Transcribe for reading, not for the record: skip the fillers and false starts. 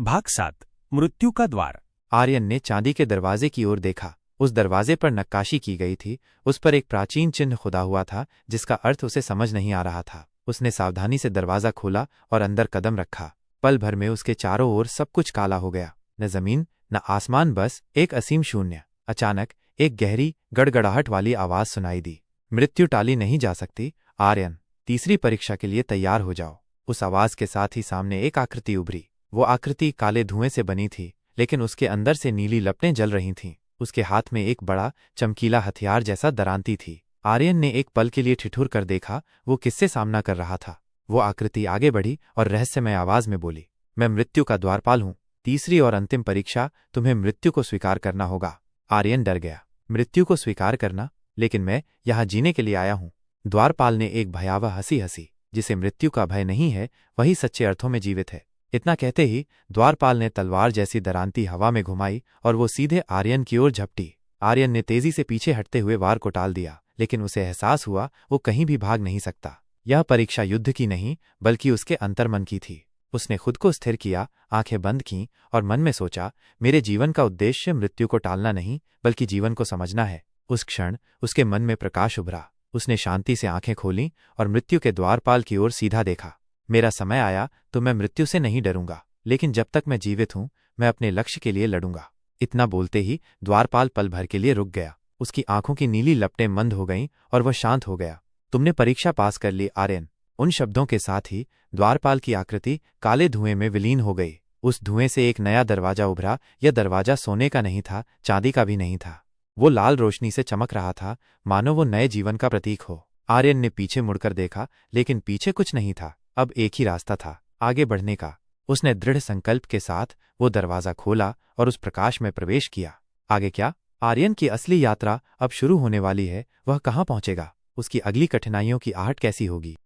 भाग 7 मृत्यु का द्वार। आर्यन ने चांदी के दरवाजे की ओर देखा। उस दरवाजे पर नक्काशी की गई थी। उस पर एक प्राचीन चिन्ह खुदा हुआ था जिसका अर्थ उसे समझ नहीं आ रहा था। उसने सावधानी से दरवाजा खोला और अंदर कदम रखा। पल भर में उसके चारों ओर सब कुछ काला हो गया। न जमीन न आसमान, बस एक असीम शून्य। अचानक एक गहरी गड़गड़ाहट वाली आवाज सुनाई दी। मृत्यु टाली नहीं जा सकती आर्यन, तीसरी परीक्षा के लिए तैयार हो जाओ। उस आवाज के साथ ही सामने एक आकृति उभरी। वो आकृति काले धुएं से बनी थी, लेकिन उसके अंदर से नीली लपटें जल रही थीं। उसके हाथ में एक बड़ा चमकीला हथियार जैसा दरांती थी। आर्यन ने एक पल के लिए ठिठुर कर देखा वो किससे सामना कर रहा था। वो आकृति आगे बढ़ी और रहस्यमय आवाज में बोली, मैं मृत्यु का द्वारपाल हूं। तीसरी और अंतिम परीक्षा, तुम्हें मृत्यु को स्वीकार करना होगा। आर्यन डर गया। मृत्यु को स्वीकार करना? लेकिन मैं यहां जीने के लिए आया हूं। द्वारपाल ने एक भयावह हंसी हंसी। जिसे मृत्यु का भय नहीं है वही सच्चे अर्थों में जीवित है। इतना कहते ही द्वारपाल ने तलवार जैसी दरांती हवा में घुमाई और वो सीधे आर्यन की ओर झपटी। आर्यन ने तेजी से पीछे हटते हुए वार को टाल दिया, लेकिन उसे एहसास हुआ वो कहीं भी भाग नहीं सकता। यह परीक्षा युद्ध की नहीं बल्कि उसके अंतर्मन की थी। उसने खुद को स्थिर किया, आंखें बंद कीं और मन में सोचा, मेरे जीवन का उद्देश्य मृत्यु को टालना नहीं बल्कि जीवन को समझना है। उस क्षण उसके मन में प्रकाश उभरा। उसने शांति से आंखें खोलीं और मृत्यु के द्वारपाल की ओर सीधा देखा। मेरा समय आया तो मैं मृत्यु से नहीं डरूंगा, लेकिन जब तक मैं जीवित हूं मैं अपने लक्ष्य के लिए लड़ूंगा। इतना बोलते ही द्वारपाल पल भर के लिए रुक गया। उसकी आंखों की नीली लपटें मंद हो गईं और वह शांत हो गया। तुमने परीक्षा पास कर ली आर्यन। उन शब्दों के साथ ही द्वारपाल की आकृति काले धुएं में विलीन हो गई। उस धुएं से एक नया दरवाजा उभरा। यह दरवाजा सोने का नहीं था, चांदी का भी नहीं था। वो लाल रोशनी से चमक रहा था, मानो वो नए जीवन का प्रतीक हो। आर्यन ने पीछे मुड़कर देखा, लेकिन पीछे कुछ नहीं था। अब एक ही रास्ता था, आगे बढ़ने का। उसने दृढ़ संकल्प के साथ वो दरवाजा खोला और उस प्रकाश में प्रवेश किया। आगे क्या? आर्यन की असली यात्रा अब शुरू होने वाली है। वह कहाँ पहुंचेगा? उसकी अगली कठिनाइयों की आहट कैसी होगी?